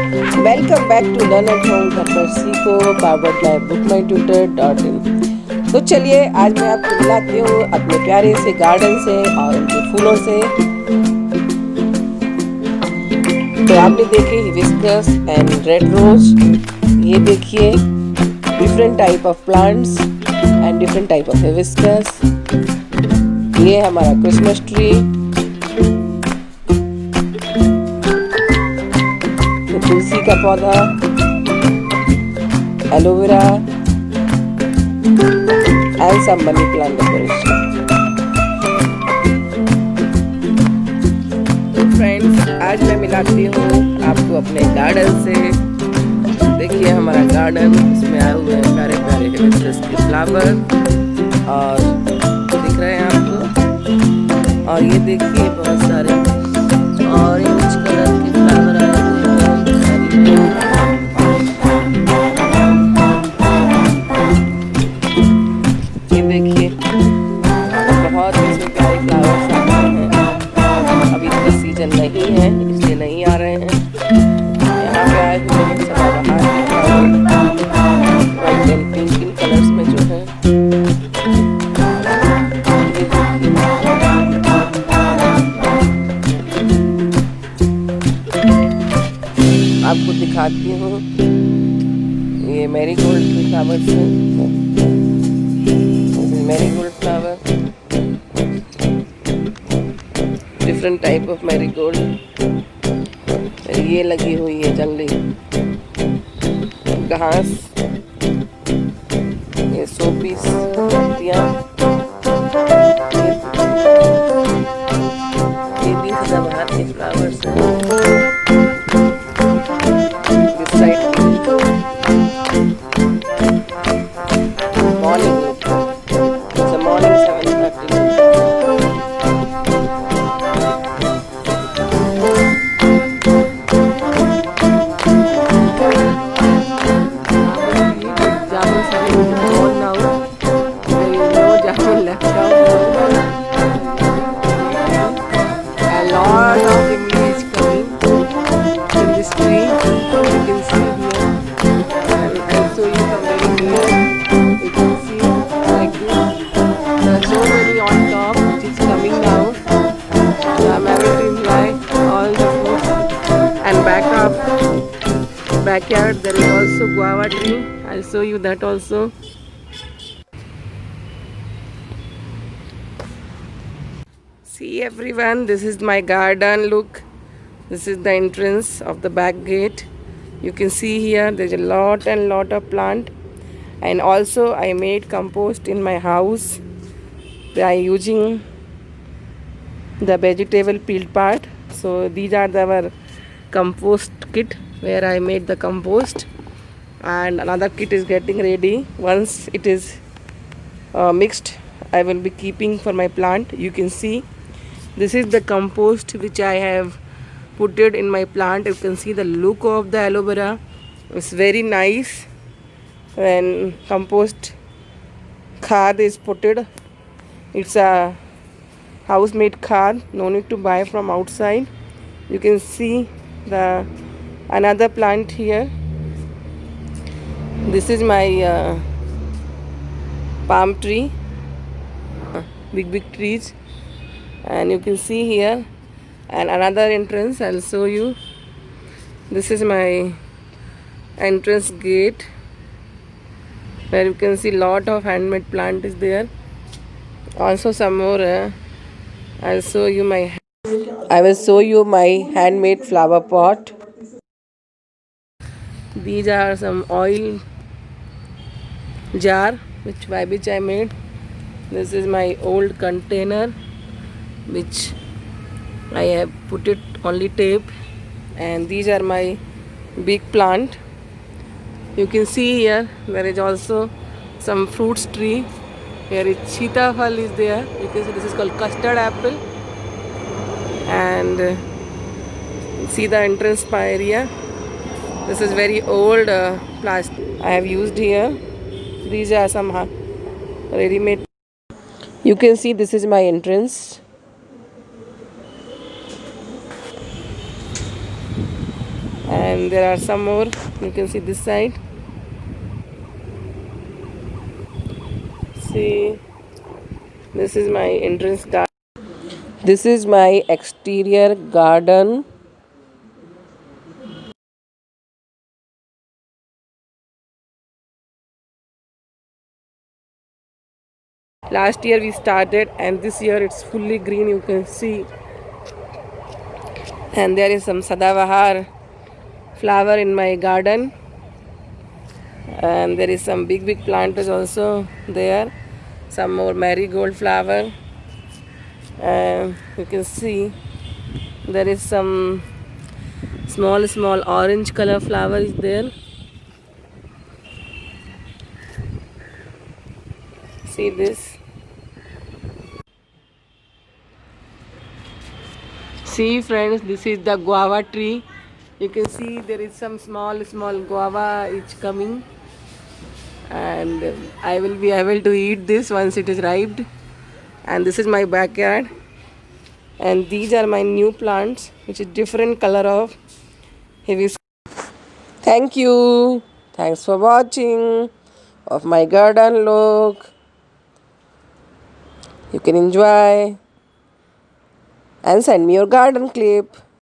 Welcome back to learn at home घर पर सीखो पावर्ड बाय bookmytutor.in। तो चलिए आज मैं आपको मिलाती हूँ अपने प्यारे से गार्डन से और उनके फूलों से। तो आपने देखे हिबिस्कस एंड रेड रोज, ये देखिए different type of plants and different type of hibiscus. ये हमारा क्रिसमस ट्री, तुलसी का पौधा, aloe vera and some money plant decoration. तो फ्रेंड्स, आज मैं मिलाती हूँ आपको अपने गार्डन से। देखिए हमारा गार्डन, इसमें आए हुए हैं प्यारे प्यारे हिबिस्कस के फ्लावर और दिख रहे हैं आपको। और ये देखिए बहुत सारे ऑरेंज कलर के फ्लावर आए हुए हैं। ये देखिए बहुत इसमें प्यारे फ्लावर्स आ रहे हैं। अभी इसका सीजन नहीं है इसलिए नहीं आ रहे हैं। यहाँ पे आए हुए हैं सदाबहार के flower, white and pink in colours में जो है। आपको दिखाती हूँ, ये मैरीगोल्ड के फ्लावर्स हैं। Marigold flower, different type of marigold. ये लगी हुई है जंगली घास, ये शोपीस पत्तियाँ। ये भी सदाबहार के फ्लावर्स हैं। इस side morning, it's a morning 7:30। Backyard there is also guava tree. I'll show you that also. See everyone, this is my garden. Look, this is the entrance of the back gate. You can see here there's a lot and lot of plant, and also I made compost in my house by using the vegetable peeled part. So these are our compost kit where I made the compost, and another kit is getting ready. Once it is mixed, I will be keeping for my plant. You can see this is the compost which I have put it in my plant. You can see the look of the aloe vera. It's very nice when compost khad is put it. It's a house made khad, no need to buy from outside. You can see the another plant here. This is my palm tree, big trees, and you can see here, and another entrance. I'll show you. This is my entrance gate where you can see lot of handmade plant is there. Also some more I will show you my handmade flower pot. These are some oil jar which I made. This is my old container which I have put it only tape, and these are my big plant. You can see here there is also some fruits tree. Here is sitafal is there. You can see this is called custard apple, and see the entrance area. This is very old plastic I have used here. These are some ready-made. You can see this is my entrance. And there are some more. You can see this side. See, this is my entrance garden. This is my exterior garden. Last year we started, and this year it's fully green. You can see, and there is some sadavahar flower in my garden, and there is some big plants also there. Some more marigold flower, and you can see there is some small orange color flower is there. See this. See friends, this is the guava tree. You can see there is some small guava each coming, and I will be able to eat this once it is ripe. And this is my backyard, and these are my new plants which is different color of hibiscus. Thank you. Thanks for watching of my garden look. You can enjoy and send me your garden clip.